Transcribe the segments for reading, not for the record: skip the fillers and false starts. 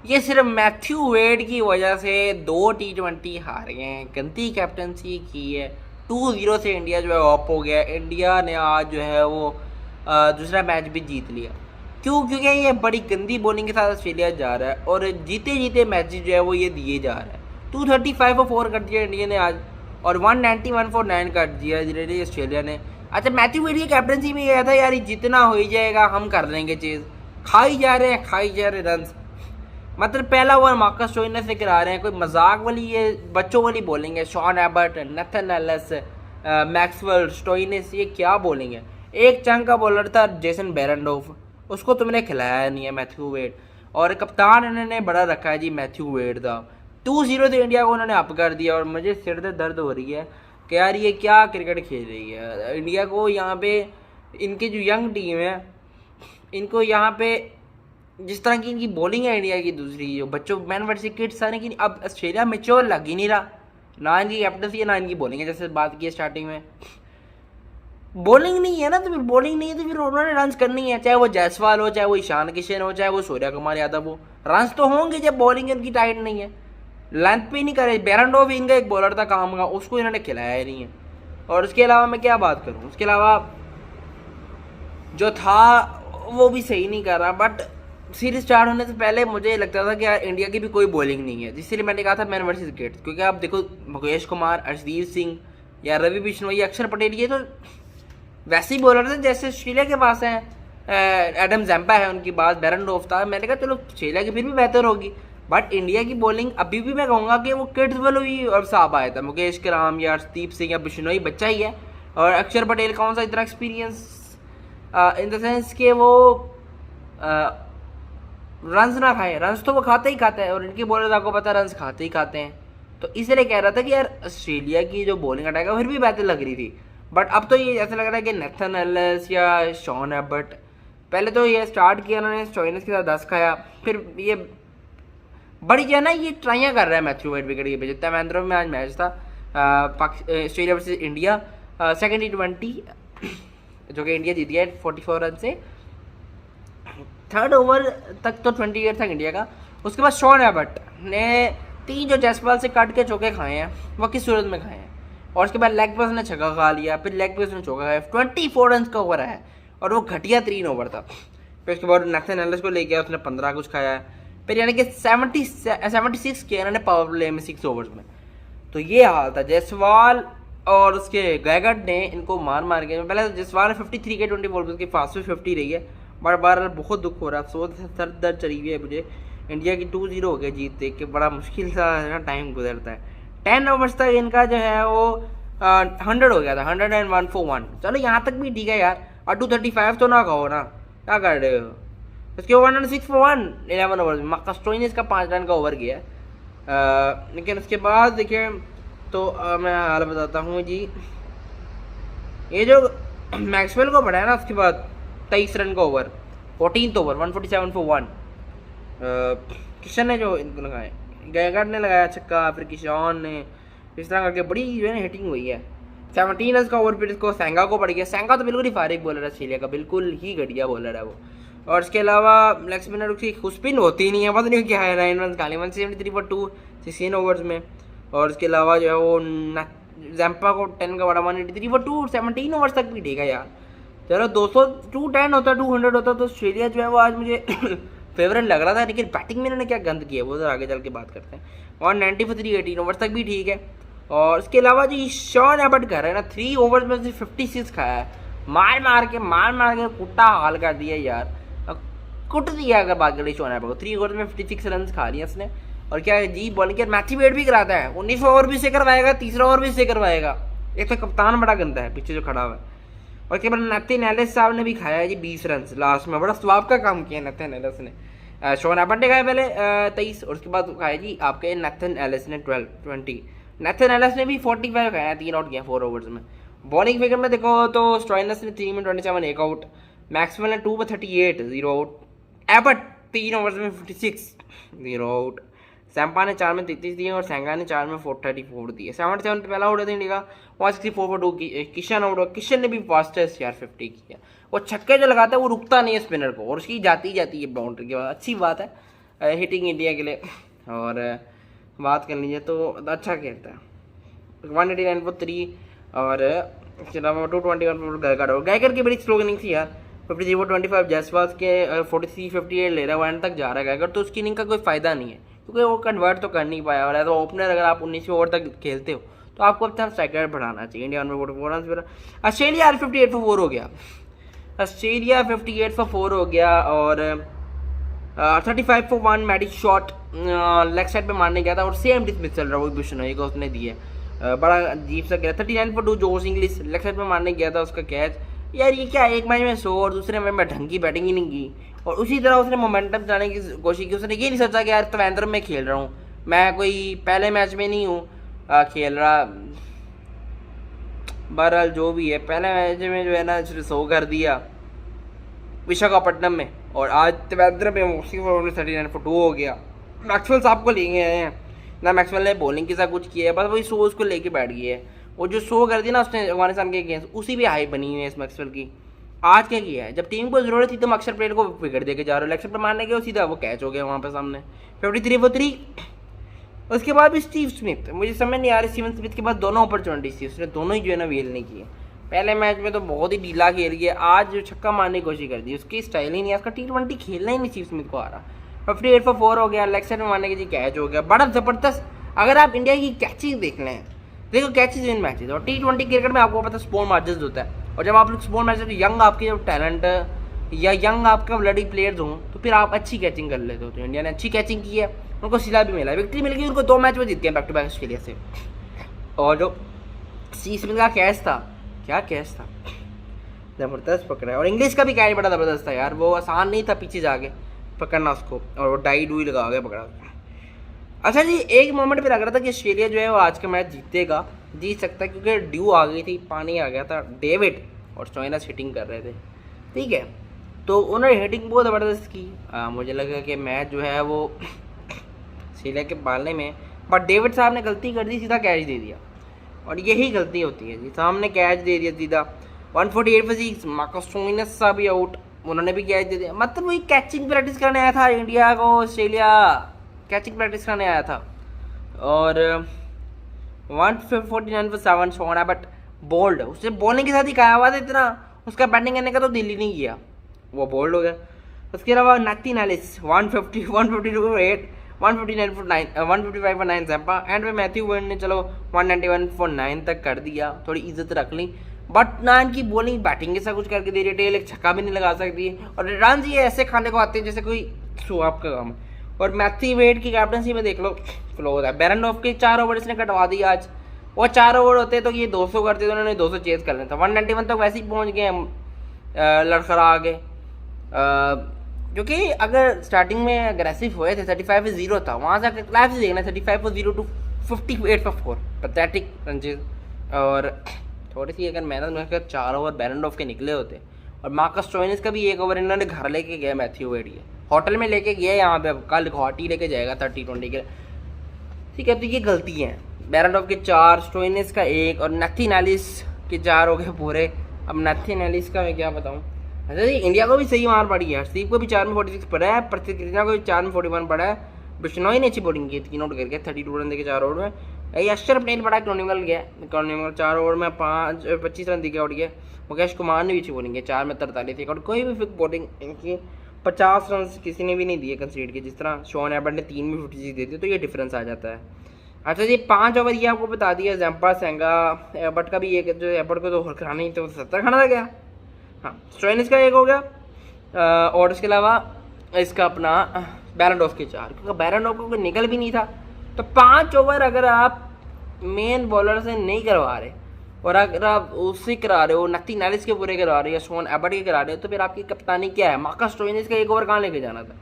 ये सिर्फ Matthew Wade की वजह से 2 T20 हार गए हैं, गंदी कैप्टनसी की है। 2-0 से इंडिया जो है ऑफ हो गया। इंडिया ने आज जो है वो दूसरा मैच भी जीत लिया। क्यों? क्योंकि ये बड़ी गंदी बॉलिंग के साथ ऑस्ट्रेलिया जा रहा है और जीते जीते मैच जो है वो ये दिए जा रहा है। 235 और 4 कर दिया इंडिया ने आज, और 190 149 कर दिया धीरे ऑस्ट्रेलिया ने। अच्छा, मैथ्यू वेड की कैप्टनसी में गया था यार, ये जितना हो ही जाएगा, हम कर लेंगे चीज़। खाई जा रहे हैं, खाई जा रहे रन। मतलब पहला ओवर मार्कस स्टोइनिस से करा रहे हैं, कोई मजाक वाली ये बच्चों वाली बॉलिंग है। Shawn Ebert, Nathan Ellis, Maxwell, Stoinis, ये क्या बॉलिंग है। एक चंग का बॉलर था जेसन बेरेंडोफ, उसको तुमने खिलाया नहीं है मैथ्यू वेड, और कप्तान इन्होंने बड़ा रखा है जी मैथ्यू वेड का। 2-0 से इंडिया को उन्होंने अप कर दिया और मुझे सिर में दर्द हो रही है कि यार ये क्या क्रिकेट खेल रही है इंडिया को। यहाँ पे इनकी जो यंग टीम है, इनको यहाँ पे जिस तरह की इनकी बॉलिंग है इंडिया की, दूसरी जो बच्चों मैन वर्सेस किड्स सारे की, अब ऑस्ट्रेलिया मेच्योर लग ही नहीं रहा। ना इनकी कैप्टनसी है ना इनकी बॉलिंग है। जैसे बात की स्टार्टिंग में, बॉलिंग नहीं है ना, तो फिर बॉलिंग नहीं है तो फिर उन्होंने रन करनी है, चाहे वो जायसवाल हो, चाहे वो ईशान किशन हो, चाहे वो सूर्या कुमार यादव हो। रन तो होंगे जब बॉलिंग इनकी टाइट नहीं है, लेंथ पे नहीं करे। बेरेंडो भी इनका एक बॉलर था काम का, उसको इन्होंने खिलाया ही नहीं है। और उसके अलावा मैं क्या बात करूँ, उसके अलावा जो था वो भी सही नहीं कर रहा। बट सीरीज स्टार्ट होने से पहले मुझे लगता था कि यार इंडिया की भी कोई बॉलिंग नहीं है, इसलिए मैंने कहा था मैन वर्सेस विकेट। क्योंकि आप देखो मुकेश कुमार, अर्शदीप सिंह या रवि बिश्नोई, अक्षर पटेल, ये तो वैसे ही बॉलर थे जैसे ऑस्ट्रेलिया के पास हैं। एडम जैम्पा है उनकी बात, बेरेंडोफ था। मैंने कहा चलो ऑस्ट्रेलिया की फिर भी बेहतर होगी, बट इंडिया की बॉलिंग अभी भी मैं कहूँगा कि वो किड्स वालों ही और साहब आया था। मुकेश कराम या अर्शदीप सिंह या बिश्नोई बच्चा ही है, और अक्षर पटेल कौन सा इतना एक्सपीरियंस इन द सेंस कि वो रन्स ना खाए। रन्स तो वो खाते ही खाते हैं, और इनके बॉलर आपको पता है रन्स खाते ही खाते हैं। तो इसलिए कह रहा था कि यार ऑस्ट्रेलिया की जो बॉलिंग अटैक है फिर भी बेहतर लग रही थी। बट अब तो ये ऐसा लग रहा है कि नेथन एलिस या शॉन एबर्ट, पहले तो ये स्टार्ट किया उन्होंने स्टोइनिस के साथ 10 खाया, फिर ये बड़ी जो है ना ये ट्राइयाँ कर रहा है मैथ्यू वेड विकेट के पे। जितना मैंद्रो में आज मैच था Australia versus India, second T20 जो कि इंडिया जीत गया 44 रन से। थर्ड ओवर तक तो 28 था इंडिया का। उसके बाद शॉन एबर्ट ने 3 जो जयसवाल से काट के चौके खाए हैं वो किस सूरत में खाए हैं, और उसके बाद लेग पे उसने छक्का खा लिया, फिर लेग पे उसने चौका खाया। 24 रन का ओवर है और वो घटिया 3 ओवर था। फिर उसके बाद नेथन एलिस को ले गया, उसने 15 कुछ खाया है। फिर यानी कि 76 किया इन्होंने पावर प्ले में 6 ओवर्स में। तो ये हाल था। जायसवाल और उसके गैगट ने इनको मार मार के, पहले तो जायसवाल ने 53 के 20 बॉल, उसकी फास्ट 50 रही है। बट बार बहुत दुख हो रहा है, अफसोस सर दर्द चढ़ी हुई है मुझे। इंडिया की 2-0 हो गया जीत देख के, बड़ा मुश्किल सा ना टाइम गुजरता है। 10 ओवर्स तक इनका जो है वो 100 हो गया था, 101 for 1। चलो यहाँ तक भी ठीक है यार, और 235 तो ना कहो ना, क्या कर रहे हो। उसके 106 for 1 11 ओवर में। मार्कस स्टोइनिस का 5 रन का ओवर गया। लेकिन उसके बाद देखिए तो मैं हाल बताता हूँ जी। ये जो मैक्सवेल को बढ़ाया ना, उसके बाद 23 रन का over, 14th over 147 for 1। Kishan ने जो इनको लगाए, गैगट ने लगाया छक्का, फिर किशन ने, इस तरह करके बड़ी जो है ना हिटिंग हुई है। 17 रन का ओवर फिर इसको सेंगा को पड़ गया। सेंगा तो बिल्कुल ही फारिग बॉलर है ऑस्ट्रेलिया का, बिल्कुल ही घटिया बॉलर है वो। और इसके अलावा लेग स्पिनर उसकी खुशपिन होती नहीं है, पता नहीं क्या है। 9 रन खाली, 173 for 2 16 ओवर्स में। और इसके अलावा जो है वो जैम्पा को 10 का बड़ा 183 for 2 17 ओवर्स तक भी ठीक है यार। चलो 200 210 होता, 200 होता तो ऑस्ट्रेलिया जो है वो आज मुझे फेवरेट लग रहा था। लेकिन बैटिंग में इन्होंने क्या गंद किया वो तो आगे चल के बात करते हैं। 190 for 3 18 ओवर्स तक भी ठीक है। और उसके अलावा जी शॉन एबर्ट कर रहे हैं ना, 3 ओवर्स में 56 खाया है। मार मार के कुट्टा हाल कर दिया यार, कुट दिया। अगर बात करें शॉन एबर्ट को, 3 ओवर्स में 56 रन खा लिया उसने। और क्या है जी, बॉलिंग के मैथ्यू वेड भी कराता है, 19 ओवर भी से करवाएगा, तीसरा ओवर भी से करवाएगा। एक तो कप्तान बड़ा गंदा है पीछे जो खड़ा हुआ है। और के बाद नेथन एलिस साहब ने भी खाया है जी 20 रन लास्ट में, बड़ा स्वाब का काम किया नेथन एलिस ने। शॉन एबर्ट ने खाया पहले 23, और उसके बाद खाया जी आपके नेथन एलिस ने 20। नेथन एलिस ने भी 45 खाया, 3 आउट किया 4 ओवर्स में। बॉलिंग फिगर में देखो तो स्टोइनिस ने 3 में 27 1 आउट, मैक्सवेल ने 2 में 38 0 आउट, एबर्ट 3 ओवर्स में 56 0 आउट, सैम्पा ने 4 में 33 दिए और सेंगा ने 4 में 434 दिए। 77 पे पहला आउट है इंडिया का, 164 for 2 किशन आउट। किशन ने भी फास्टेस्ट यार 50 किया। वो छक्के जो लगाता है वो रुकता नहीं है स्पिनर को, और उसकी जाती है बाउंड्री के बाद, अच्छी बात है। हिटिंग इंडिया के लिए। और बात कर लीजिए तो अच्छा खेलता है, 189 for 3 और 221 for गायकर की बड़ी स्लो इनिंग थी यार। 53 for 25 जयसवाल के 43 58 ले रहा है, वन तक जा रहा है गायकर, तो उसकी इनिंग का कोई फायदा नहीं है क्योंकि वो कन्वर्ट तो कर नहीं पाया। और एज ओपनर अगर आप 19 ओवर तक खेलते हो तो आपको अपना स्ट्राइक रेट बढ़ाना चाहिए। India 144 run. ऑस्ट्रेलिया 58 for 4 हो गया, ऑस्ट्रेलिया 58 for 4 हो गया। और 35 for 1 मैटिक शॉट लेग साइड पे मारने गया था और सेम डिसमिस चल रहा है, वो बिश्नोई को उसने दिए, बड़ा अजीब सा गया। 39 for 2 जोश इंग्लिश लेग साइड पे मारने गया था, उसका कैच। यार ये क्या, एक मैच में 100 और दूसरे मैच में ढंग की बैटिंग ही नहीं की। और उसी तरह उसने मोमेंटम जाने की कोशिश की, उसने ये नहीं सोचा कि यार त्रिवेंद्रम में खेल रहा हूँ, मैं कोई पहले मैच में नहीं हूँ खेल रहा। बहरहाल जो भी है, पहले मैच में जो है ना 100 कर दिया विशाखापट्टनम में, और आज त्रिवेंद्रम में 39 for 2 हो गया। मैक्सवेल साहब को लेके आए हैं ना, मैक्सवेल ने बॉलिंग के साथ कुछ किया है, बस वही 100 उसको लेके बैठ गई है। वो जो 100 कर दी ना उसने अफगानिस्तान के अगेंस्ट, उसी भी हाई बनी हुई है इस मैक्सवेल की। आज क्या किया है, जब टीम को जरूरत थी तो अक्षर पटेल को विकेट देके जा रहे हो, लेग पर मारने गए सीधा वो कैच हो गया वहाँ पे सामने 53 for 3। उसके बाद भी स्टीव स्मिथ, मुझे समझ नहीं आ रही, स्टीवन स्मिथ के बाद दोनों अपॉर्चुनिटीज थी, उसने दोनों ही जो है ना वेल नहीं किए। पहले मैच में तो बहुत ही ढीला खेल गया, आज जो छक्का मारने की कोशिश कर दी, उसकी स्टाइल ही नहीं है, उसका T20 खेलना ही नहीं स्टीव स्मिथ को आ रहा। 58 for 4 हो गया, लेग साइड में मारने के जी कैच हो गया, बड़ा ज़बरदस्त। अगर आप इंडिया की कैचिंग देख लें, देखो कैचेज इन मैचेज, और T20 क्रिकेट में आपको पता है स्पोर्ट मैचेज होता है, और जब आप लोग स्पोर्ट मैचेज यंग आपके जो टैलेंट या यंग आपका ब्लडी प्लेयर्स हों तो फिर आप अच्छी कैचिंग कर लेते हो। तो इंडिया ने अच्छी कैचिंग की है, उनको सिला भी मिला, विक्ट्री मिल गई उनको, 2 मैच में जीत गए बैक टू बैक ऑस्ट्रेलिया से। और जो स्टीव स्मिथ का कैच था, क्या कैच था, ज़बरदस्त पकड़ा है। और इंग्लिश का भी कैच बड़ा ज़बरदस्त था यार, वो आसान नहीं था पीछे जाके पकड़ना उसको, और वो डाई डुई लगा के पकड़ा। अच्छा जी, एक मोमेंट पे लग रहा था कि ऑस्ट्रेलिया जो है वो आज का मैच जीतेगा, जीत सकता है, क्योंकि ड्यू आ गई थी, पानी आ गया था, डेविड और स्टोइनिस हिटिंग कर रहे थे, ठीक है, तो उन्होंने हिटिंग बहुत ज़बरदस्त की। मुझे लगा कि मैच जो है वो ऑस्ट्रेलिया के पालने में, बट डेविड साहब ने गलती कर दी, सीधा कैच दे दिया, और यही गलती होती है जी, सामने कैच दे दिया सीधा। 148 for 6, मार्कस स्टोइनिस सा भी आउट, उन्होंने भी कैच दे दिया। मतलब वही कैचिंग प्रैक्टिस करने आया था इंडिया को, ऑस्ट्रेलिया कैचिंग प्रैक्टिस करने आया था। और 149 for 7 शॉट है, बट बोल्ड, उससे बॉलिंग के साथ ही खाया हुआ था इतना, उसका बैटिंग करने का तो दिल ही नहीं किया, वो बोल्ड हो गया। उसके अलावा नैथिन Alice 150 152 for 8, 159 for 9, 155 for 9 Zampa, and में मैथ्यू वर्ड ने चलो 191 for 9 तक कर दिया, थोड़ी इज्जत रख ली। बट ना इनकी बॉलिंग बैटिंग के साथ कुछ करके दे रही है, टेल एक छक्का भी नहीं लगा सकती है, और रन ये ऐसे खाने को आते हैं जैसे कोई सुहाब का काम है। और मैथ्यू वेड की कैप्टनसी में देख लो फ्लो होता है। बेरेंडॉफ के 4 ओवर इसने कटवा दिया आज, वो 4 ओवर होते तो ये 200 करते तो उन्होंने 200 चेज कर लेना था। 191 तक वैसे ही पहुंच गए हम, लड़खड़ा गए, क्योंकि अगर स्टार्टिंग में अग्रेसिव हुए थे 35 for 0 था, वहाँ से क्लास से देखना 35 for 0 to 58 for 4 pathetic ranches. और थोड़ी सी अगर मेहनत में कर 4 ओवर बेरेंडॉफ के निकले होते, और मार्कस स्टोइनिस का भी 1 ओवर इन्होंने घर लेके गया, मैथ्यू वेड के होटल में लेके गया, यहाँ पे कल गुवाहाटी लेके जाएगा 30-20 के, ठीक है। तो ये गलती है, बेरेंडॉफ के 4, स्टोइनिस का 1, और नैथिन एलिस के 4 हो गए पूरे। अब नैथिन एलिस का मैं क्या बताऊँ। अच्छा जी, इंडिया को भी सही मार पड़ी है, हर्षदीप को भी 4 में 46 पड़ा है, प्रसिद्ध कृष्णा को भी 4 में 41 पड़ा है, बिश्नोई ने अच्छी बॉलिंग की, 3 आउट करके 32 रन देके 4 ओवर में। ये अक्षर पटेल बड़ा इकोनॉमिकल गया, इकोनॉमिकल 4 ओवर में 25 रन देके आउट गया। मुकेश कुमार ने भी अच्छी बॉलिंग की, 4 में 43 और कोई भी फिक बॉलिंग इनकी 50 रन किसी ने भी नहीं दिए कंसीड के, जिस तरह शॉन एबर्ट ने 3 में 56 दे दिए, तो ये डिफरेंस आ जाता है। अच्छा जी, 5 ओवर ये आपको बता दिया, जैम्पा सेंगा एबर्ट का भी एक, जो एबर्ट को तो कराना ही तो 70 खाना था गया, हाँ स्टोइनिस का 1 हो गया, और उसके अलावा इसका अपना बेरेंडॉफ के 4, क्योंकि बेरेंडॉफ को निकल भी नहीं था। तो 5 ओवर अगर आप मेन बॉलर से नहीं करवा रहे, और अगर आप उससे करा रहे हो, नैथिन एलिस के पूरे करा रहे हो या शॉन एबर्ट के करा रहे हो, तो फिर आपकी कप्तानी क्या है। मार्कस स्टोइनिस का 1 ओवर कहाँ लेके जाना था,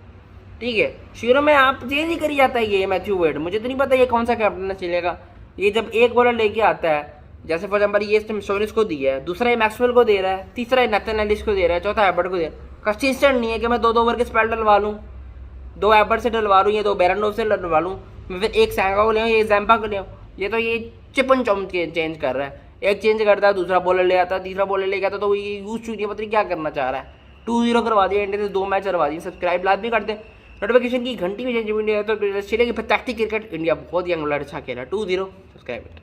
ठीक है। शुरू में आप चेंज ही करी जाता है ये मैथ्यू वेड, मुझे तो नहीं पता ये कौन सा कैप्टन है चलेगा। ये जब 1 बॉलर लेके आता है, जैसे फॉर एग्जाम्पल ये स्टोइनिस को दिया है, दूसरा ये मैक्सवेल को दे रहा है, तीसरा ये नैथिन एलिस को दे रहा है, चौथा एबर्ट को दे रहा है। कंसिस्टेंट नहीं है कि मैं 2 ओवर के स्पेल डलवा लूँ, 2 एबर्ट से डलवा लूँ या 2 बेरेंडॉफ से डलवा लूँ, मैं फिर 1 सैंगा को ले आऊँ, 1 जैम्पा को ले आऊँ। ये तो ये चिपन चौम चेंज कर रहा है, एक चेंज करता है, दूसरा बॉलर ले आता है, तीसरा बॉलर ले आता, तो ये यूज चुकी पता नहीं क्या करना चाह रहा है। 2-0 करवा दिया इंडिया ने, 2 मैच करवा दिए। सब्सक्राइब लाद भी करते, नोटिफिकेशन की घंटी भी चेंज इंडिया, तो ऑस्ट्रेलिया की फैंटास्टिक क्रिकेट, इंडिया बहुत यंग अच्छा खेला 2-0 सब्सक्राइब इट।